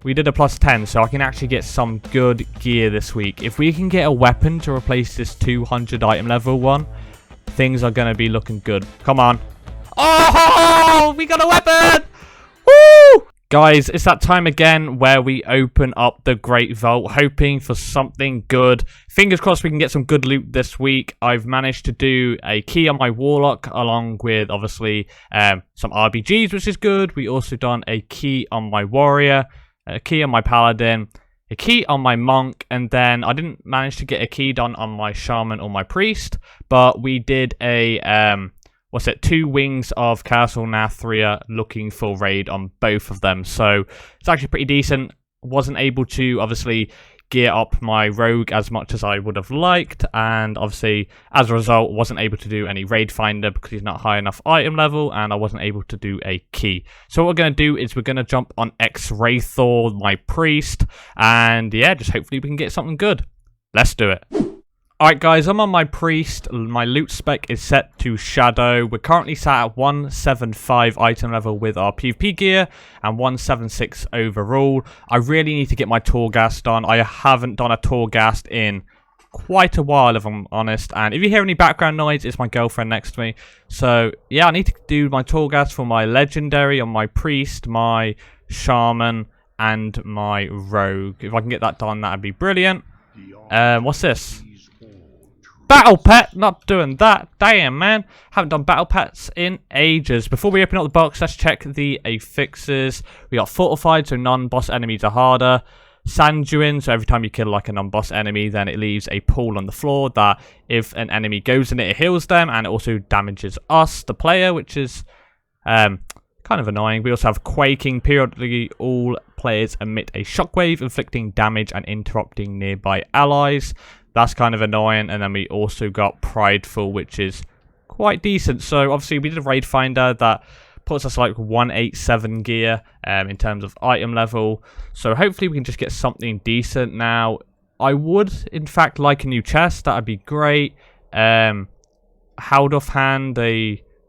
we did a +10, so I can actually get some good gear this week. If we can get a weapon to replace this 200 item level one, things are going to be looking good. Come on. Oh, we got a weapon! Woo! Guys, it's that time again where we open up the Great Vault, hoping for something good. Fingers crossed we can get some good loot this week. I've managed to do a key on my Warlock, along with, obviously, some RBGs, which is good. We also done a key on my Warrior, a key on my Paladin, a key on my Monk, and then I didn't manage to get a key done on my Shaman or my Priest, but we did a... 2 wings of Castle Nathria looking for raid on both of them. So it's actually pretty decent. Wasn't able to obviously gear up my rogue as much as I would have liked, and obviously as a result wasn't able to do any raid finder because he's not high enough item level, and I wasn't able to do a key. So what we're going to do is we're going to jump on Xrathis, my priest, and yeah, just hopefully we can get something good. Let's do it. Alright guys, I'm on my priest. My loot spec is set to shadow. We're currently sat at 175 item level with our PvP gear and 176 overall. I really need to get my Torghast done. I haven't done a Torghast in quite a while, if I'm honest. And if you hear any background noise, it's my girlfriend next to me. So yeah, I need to do my Torghast for my legendary on my priest, my shaman, and my rogue. If I can get that done, that'd be brilliant. What's this? Battle pet, not doing that. Damn, man. Haven't done battle pets in ages. Before we open up the box, let's check the affixes. We got fortified, so non-boss enemies are harder. Sanguine, so every time you kill like a non-boss enemy, then it leaves a pool on the floor that if an enemy goes in it, it heals them, and it also damages us, the player, which is kind of annoying. We also have quaking. Periodically, all players emit a shockwave, inflicting damage and interrupting nearby allies. That's kind of annoying. And then we also got Prideful, which is quite decent. So obviously we did a raid finder that puts us like 187 gear in terms of item level. So hopefully we can just get something decent now. I would in fact like a new chest. That would be great. Held offhand,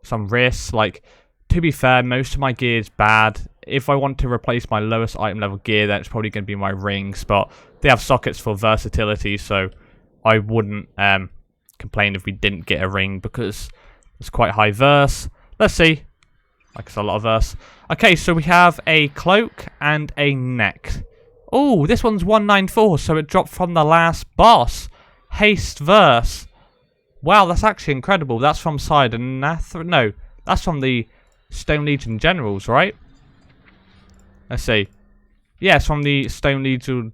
some wrists. Like, to be fair, most of my gear is bad. If I want to replace my lowest item level gear, then it's probably going to be my rings. But they have sockets for versatility, so I wouldn't complain if we didn't get a ring because it's quite high verse. Let's see. Like, it's a lot of verse. Okay, so we have a cloak and a neck. Oh, this one's 194, so it dropped from the last boss. Haste verse. Wow, that's actually incredible. That's from Nathria. No, that's from the Stone Legion Generals, right? Let's see. Yeah, it's from the Stone Legion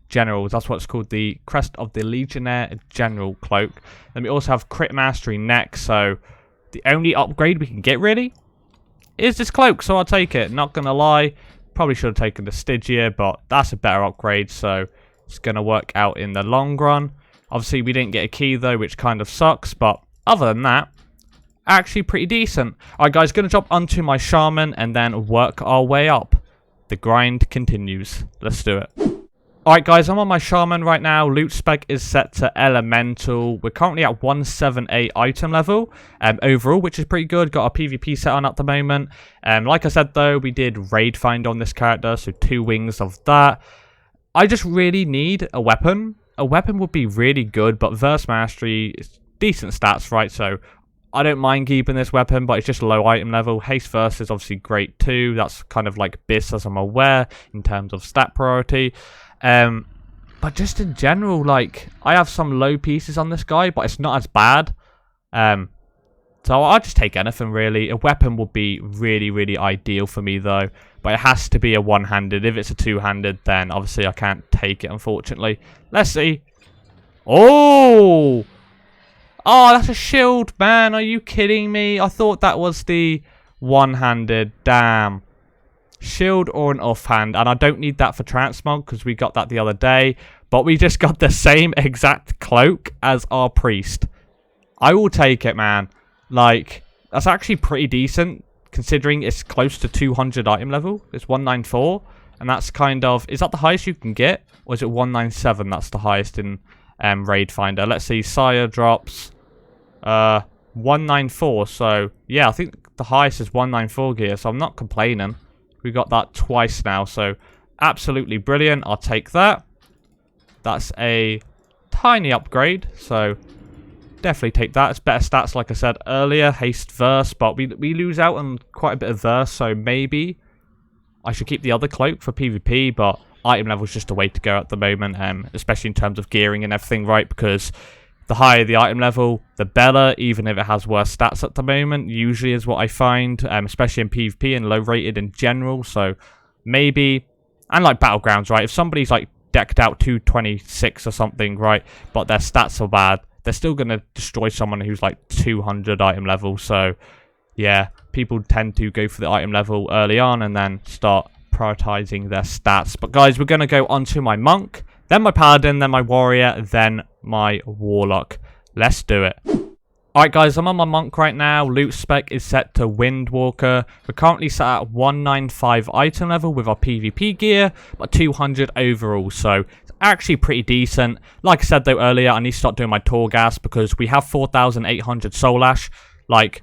Generals. That's what it's called, the Crest of the Legionnaire General Cloak. Then we also have Crit Mastery neck, so the only upgrade we can get, really, is this cloak, so I'll take it. Not gonna lie, probably should have taken the Stygia, but that's a better upgrade, so it's gonna work out in the long run. Obviously, we didn't get a key, though, which kind of sucks, but other than that, actually pretty decent. Alright, guys, gonna jump onto my Shaman and then work our way up. The grind continues. Let's do it. Alright guys, I'm on my Shaman right now. Loot spec is set to Elemental. We're currently at 178 item level overall, which is pretty good. Got our PvP set on at the moment. Like I said though, we did raid find on this character, so 2 wings of that. I just really need a weapon. A weapon would be really good, but Verse Mastery is decent stats, right? So I don't mind keeping this weapon, but it's just low item level. Haste Verse is obviously great too. That's kind of like BIS, as I'm aware, in terms of stat priority. But just in general, like, I have some low pieces on this guy, but it's not as bad. So I'll just take anything, really. A weapon would be really, really ideal for me, though. But it has to be a one-handed. If it's a two-handed, then obviously I can't take it, unfortunately. Let's see. Oh! Oh, that's a shield, man. Are you kidding me? I thought that was the one-handed. Damn. Shield or an offhand, and I don't need that for transmog because we got that the other day, but we just got the same exact cloak as our priest. I will take it, man. Like, that's actually pretty decent considering it's close to 200 item level. It's 194, and that's kind of, is that the highest you can get, or is it 197? That's the highest in raid finder. Let's see, Sire drops 194, so yeah, I think the highest is 194 gear, so I'm not complaining. We got that twice now, so absolutely brilliant. I'll take that. That's a tiny upgrade, so definitely take that. It's better stats, like I said earlier. Haste verse, but we lose out on quite a bit of verse, so maybe I should keep the other cloak for PvP, but item level is just a way to go at the moment, especially in terms of gearing and everything, right? Because the higher the item level, the better, even if it has worse stats at the moment, usually is what I find, especially in PvP and low rated in general. So maybe, and like Battlegrounds, right? If somebody's like decked out 226 or something, right, but their stats are bad, they're still going to destroy someone who's like 200 item level. So yeah, people tend to go for the item level early on and then start prioritizing their stats. But guys, we're going to go on to my monk, then my paladin, then my warrior, then my warlock. Let's do it. Alright guys, I'm on my monk right now. Loot spec is set to Windwalker. We're currently set at 195 item level with our PvP gear, but 200 overall, so it's actually pretty decent. Like I said though earlier, I need to start doing my Torghast because we have 4,800 soul ash. Like,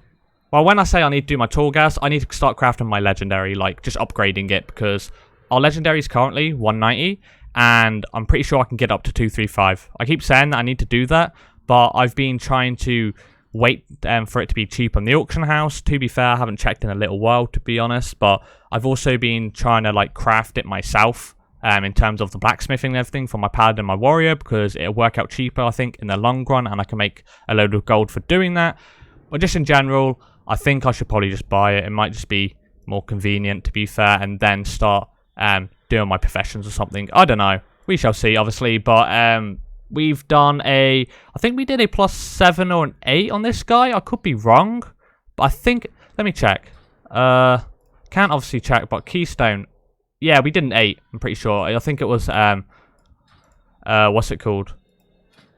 well, when I say I need to do my Torghast, I need to start crafting my legendary, like just upgrading it, because our legendary is currently 190, and I'm pretty sure I can get up to 235. I keep saying that I need to do that, but I've been trying to wait for it to be cheap on the auction house. To be fair, I haven't checked in a little while, to be honest, but I've also been trying to like craft it myself in terms of the blacksmithing and everything for my paladin and my warrior, because it'll work out cheaper, I think, in the long run, and I can make a load of gold for doing that. But just in general, I think I should probably just buy it. It might just be more convenient, to be fair, and then start doing my professions or something. I don't know. We shall see, obviously, but we've done I think we did a +7 or an 8 on this guy. I could be wrong, but I think, let me check. Can't obviously check, but Keystone, yeah, we did an 8, I'm pretty sure. I think it was, what's it called?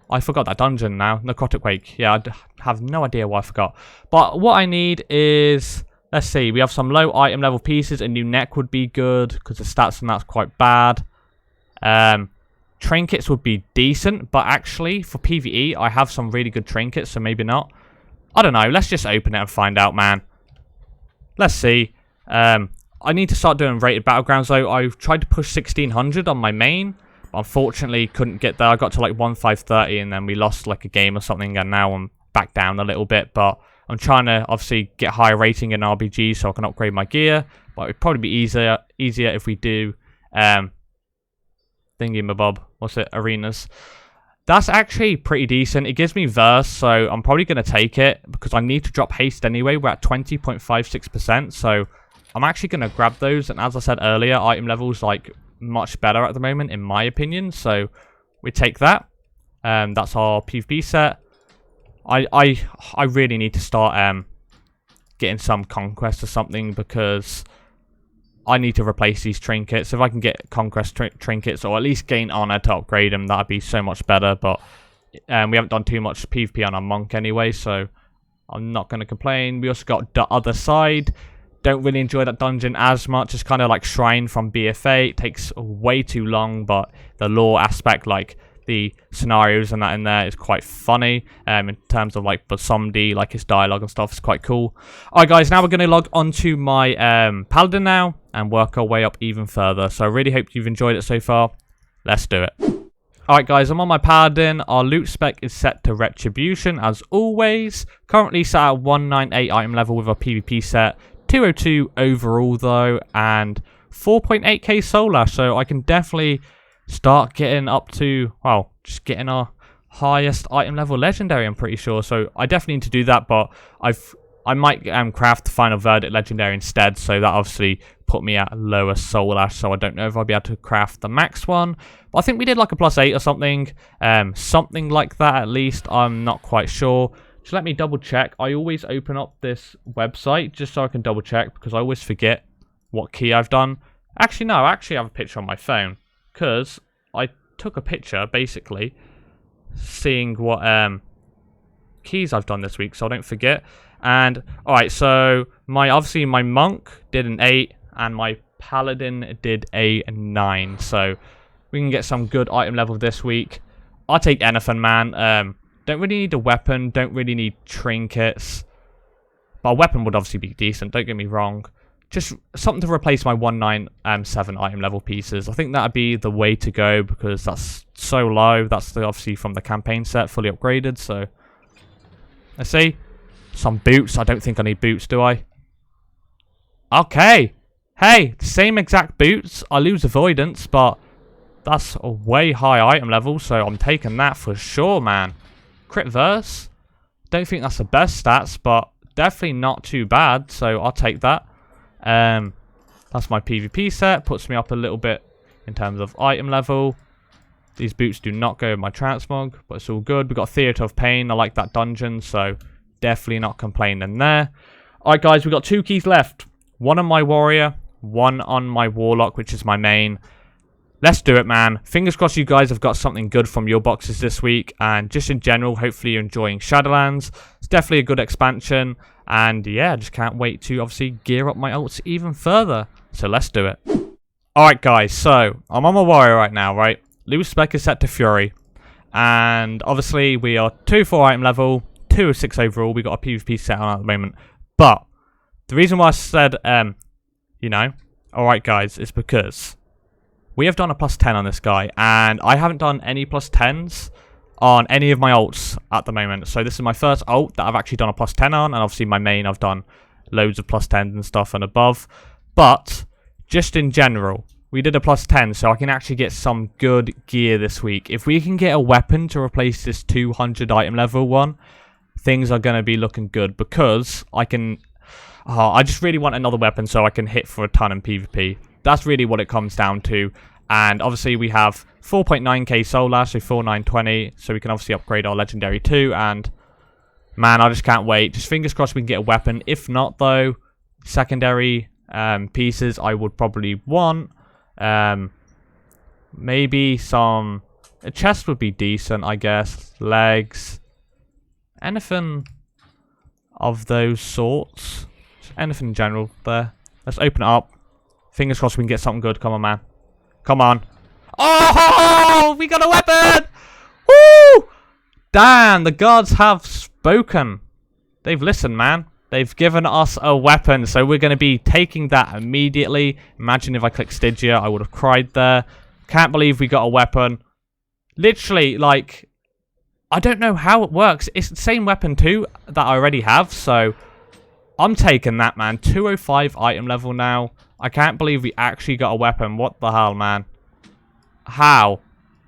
I forgot that dungeon now. Necrotic Wake. Yeah, I have no idea why I forgot. But what I need is, let's see, we have some low item level pieces. A new neck would be good, because the stats on that's quite bad. Trinkets would be decent, but actually, for PvE, I have some really good trinkets, so maybe not. I don't know, let's just open it and find out, man. Let's see. I need to start doing rated battlegrounds, though. I've tried to push 1600 on my main, but unfortunately couldn't get there. I got to like 1530, and then we lost like a game or something, and now I'm back down a little bit, but I'm trying to obviously get higher rating in RBG so I can upgrade my gear, but it'd probably be easier if we do thingy-mabob, what's it, arenas. That's actually pretty decent. It gives me verse, so I'm probably going to take it because I need to drop haste anyway. We're at 20.56%, so I'm actually going to grab those. And as I said earlier, item level's like much better at the moment, in my opinion. So we take that. That's our PvP set. I really need to start getting some conquest or something, because I need to replace these trinkets. If I can get conquest trinkets, or at least gain honor to upgrade them, that'd be so much better. But we haven't done too much PvP on our monk anyway, so I'm not going to complain. We also got the other side. Don't really enjoy that dungeon as much. It's kind of like Shrine from BFA. It takes way too long, but the lore aspect, like the scenarios and that in there, is quite funny in terms of like Basomdi, like his dialogue and stuff is quite cool. Alright guys, now we're going to log onto my Paladin now and work our way up even further. So I really hope you've enjoyed it so far. Let's do it. Alright guys, I'm on my Paladin. Our loot spec is set to Retribution as always. Currently set at 198 item level with our PvP set. 202 overall though, and 4.8k soul ash, so I can definitely start getting up to, well, just getting our highest item level legendary, I'm pretty sure. So I definitely need to do that, but I might craft the final verdict legendary instead, so that obviously put me at lower soul ash, so I don't know if I'll be able to craft the max one. But I think we did like a +8 or something, something like that at least. I'm not quite sure. Just let me double check. I always open up this website just so I can double check, because I always forget what key I've done. Actually, no, I actually have a picture on my phone, because I took a picture, basically, seeing what keys I've done this week, so I don't forget. And, alright, so, obviously my monk did an 8, and my paladin did a 9, so we can get some good item level this week. I'll take anything, man. Don't really need a weapon, don't really need trinkets. But a weapon would obviously be decent, don't get me wrong. just something to replace my 197 item level pieces. I think that'd be the way to go because that's so low. That's obviously from the campaign set, fully upgraded. So let's see. Some boots. I don't think I need boots, do I? Okay. Hey, same exact boots. I lose avoidance, but that's a way high item level, so I'm taking that for sure, man. Crit verse. Don't think that's the best stats, but definitely not too bad, so I'll take that. That's my PvP set. Puts me up a little bit in terms of item level. These boots do not go with my transmog, but it's all good. We've got Theatre of Pain. I like that dungeon, so definitely not complaining there. Alright, guys, we've got 2 keys left. One on my warrior, one on my warlock, which is my main. Let's do it, man. Fingers crossed you guys have got something good from your boxes this week. And just in general, hopefully you're enjoying Shadowlands. It's definitely a good expansion. And yeah, just can't wait to obviously gear up my ults even further. So let's do it. Alright, guys. So I'm on my warrior right now, right? Loose spec is set to Fury. And obviously we are 2-4 item level, 2-6 overall. We got a PvP set on at the moment. But the reason why I said, you know, alright, guys, is because we have done a +10 on this guy, and I haven't done any +10s on any of my ults at the moment. So this is my first ult that I've actually done a +10 on, and obviously my main I've done loads of +10s and stuff and above. But just in general, we did a +10, so I can actually get some good gear this week. If we can get a weapon to replace this 200 item level one, things are going to be looking good because I can... I just really want another weapon so I can hit for a ton in PvP. That's really what it comes down to. And obviously we have 4.9k soul ash, so 4920. So we can obviously upgrade our legendary too. And man, I just can't wait. Just fingers crossed we can get a weapon. If not though, secondary pieces I would probably want. Maybe some... A chest would be decent, I guess. Legs. Anything of those sorts. Just anything in general there. Let's open it up. Fingers crossed we can get something good. Come on, man. Come on. Oh, we got a weapon! Woo! Damn, the gods have spoken. They've listened, man. They've given us a weapon, so we're going to be taking that immediately. Imagine if I clicked Stygia, I would have cried there. Can't believe we got a weapon. Literally, like, I don't know how it works. It's the same weapon too that I already have, so I'm taking that, man. 205 item level now. I can't believe we actually got a weapon. What the hell, man? How?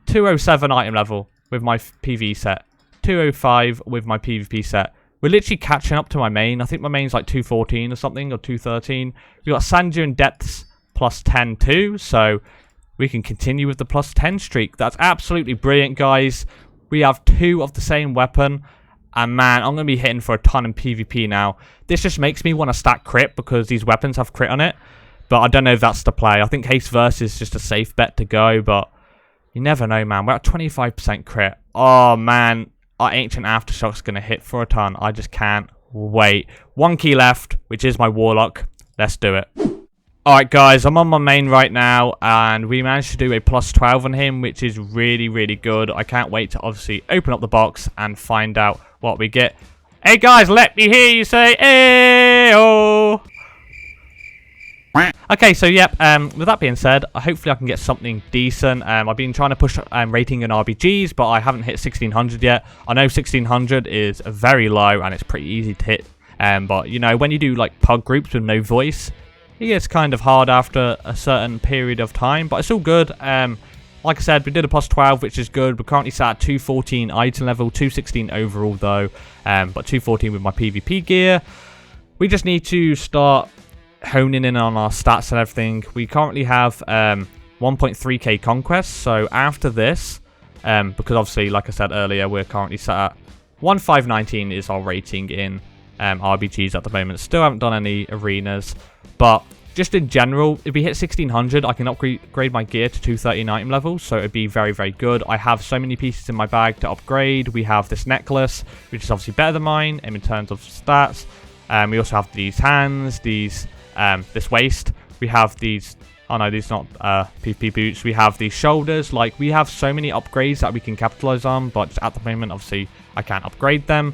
207 item level with my PV set. 205 with my PvP set. We're literally catching up to my main. I think my main's like 214 or something, or 213. We got Sand Dune Depths +10 too, so we can continue with the +10 streak. That's absolutely brilliant, guys. We have 2 of the same weapon. And man, I'm going to be hitting for a ton in PvP now. This just makes me want to stack crit because these weapons have crit on it. But I don't know if that's the play. I think Haste Verse is just a safe bet to go, but you never know, man. We're at 25% crit. Oh, man. Our Ancient Aftershock's going to hit for a ton. I just can't wait. 1 key left, which is my Warlock. Let's do it. Alright, guys. I'm on my main right now, and we managed to do a +12 on him, which is really, really good. I can't wait to obviously open up the box and find out what we get. Hey, guys, let me hear you say, "Ayo." Okay, so yep, with that being said, hopefully I can get something decent. I've been trying to push rating in RBGs, but I haven't hit 1600 yet. I know 1600 is very low and it's pretty easy to hit. But, you know, when you do like pug groups with no voice, it gets kind of hard after a certain period of time, but it's all good. Like I said, we did a +12, which is good. We're currently sat at 214 item level, 216 overall though, but 214 with my PvP gear. We just need to start honing in on our stats and everything. We currently have 1.3k conquests, so after this, because obviously, like I said earlier, we're currently sat at 1519 is our rating in RBGs at the moment. Still haven't done any arenas, but just in general, if we hit 1600, I can upgrade my gear to 213 item level, so it'd be very, very good. I have so many pieces in my bag to upgrade. We have this necklace, which is obviously better than mine in terms of stats. We also have these hands, these this waist. We have these... Oh no, these are not PvP boots. We have these shoulders. Like, we have so many upgrades that we can capitalize on, but at the moment, obviously, I can't upgrade them.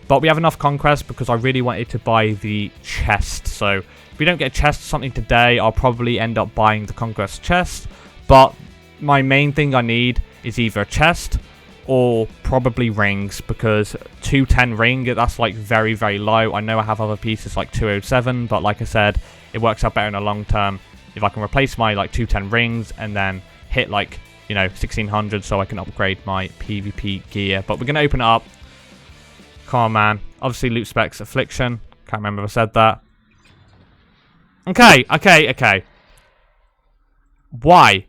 But we have enough conquest because I really wanted to buy the chest. So we don't get a chest or something today, I'll probably end up buying the Conquest chest. But my main thing I need is either a chest or probably rings, because 210 ring, that's like very, very low. I know I have other pieces like 207, but like I said, it works out better in the long term if I can replace my like 210 rings and then hit like, you know, 1600 so I can upgrade my PvP gear. But we're going to open it up. Come on, man. Obviously, loot specs, affliction. Can't remember if I said that. Okay. Why?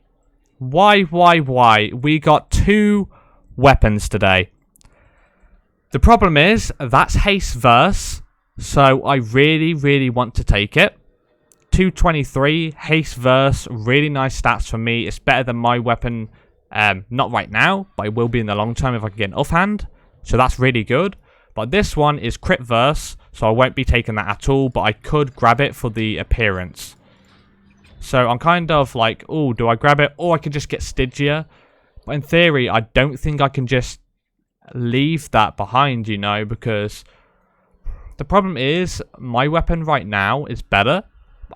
We got 2 weapons today. The problem is, that's haste verse, so I really want to take it. 223, haste verse, really nice stats for me. It's better than my weapon, not right now, but it will be in the long term if I can get an offhand. So that's really good. But this one is crit verse, so I won't be taking that at all, but I could grab it for the appearance. So I'm kind of like, oh, do I grab it? Or I could just get Stygia. But in theory, I don't think I can just leave that behind, you know, because the problem is my weapon right now is better.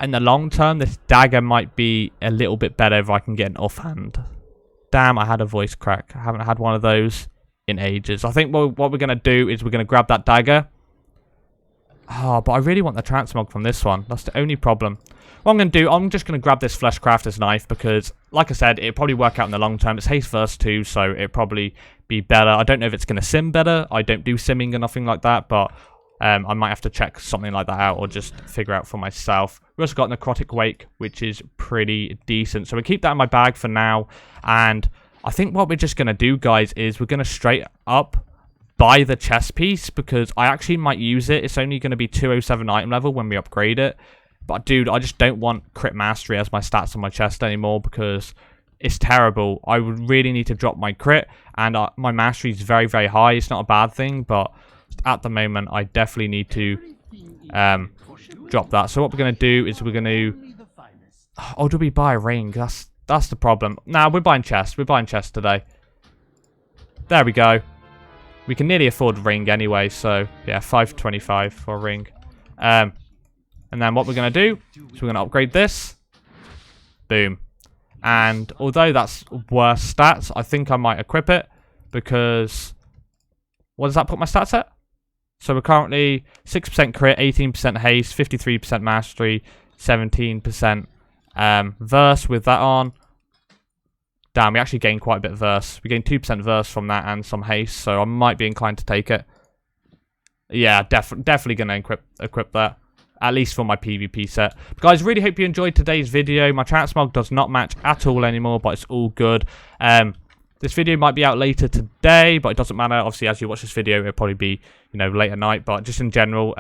In the long term, this dagger might be a little bit better if I can get an offhand. Damn, I had a voice crack. I haven't had one of those in ages. I think what we're going to do is we're going to grab that dagger. Oh, but I really want the transmog from this one. That's the only problem. What I'm going to do, I'm just going to grab this Fleshcrafter's knife because, like I said, it'll probably work out in the long term. It's haste verse too, so it'll probably be better. I don't know if it's going to sim better. I don't do simming or nothing like that, but I might have to check something like that out or just figure out for myself. We also got Necrotic Wake, which is pretty decent. So we'll keep that in my bag for now. And I think what we're just going to do, guys, is we're going to straight up buy the chest piece because I actually might use it. It's only going to be 207 item level when we upgrade it. But, dude, I just don't want crit mastery as my stats on my chest anymore because it's terrible. I would really need to drop my crit, and my mastery is very, very high. It's not a bad thing, but at the moment, I definitely need to drop that. So what we're going to do is we're going to... Oh, do we buy a ring? That's the problem. Nah, we're buying chest. We're buying chest today. There we go. We can nearly afford a ring anyway, so yeah, 525 for a ring. And then what we're going to do is we're going to upgrade this. Boom. And although that's worse stats, I think I might equip it because... What does that put my stats at? So we're currently 6% crit, 18% haste, 53% mastery, 17% verse with that on. Damn, we actually gained quite a bit of verse. We gained 2% verse from that and some haste, so I might be inclined to take it. Yeah, definitely going to equip that. At least for my PvP set. But guys, really hope you enjoyed today's video. My transmog does not match at all anymore, but it's all good. This video might be out later today, but it doesn't matter. Obviously, as you watch this video, it'll probably be, you know, late at night. But just in general,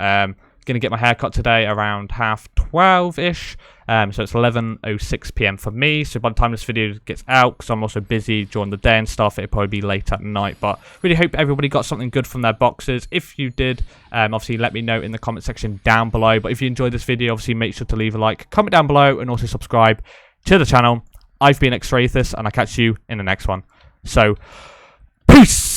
going to get my hair cut today around 12:30-ish. So it's 11:06 PM for me. So by the time this video gets out, because I'm also busy during the day and stuff, it'll probably be late at night. But really hope everybody got something good from their boxes. If you did, obviously let me know in the comment section down below. But if you enjoyed this video, obviously make sure to leave a like, comment down below, and also subscribe to the channel. I've been Xrathis, and I'll catch you in the next one. So, peace!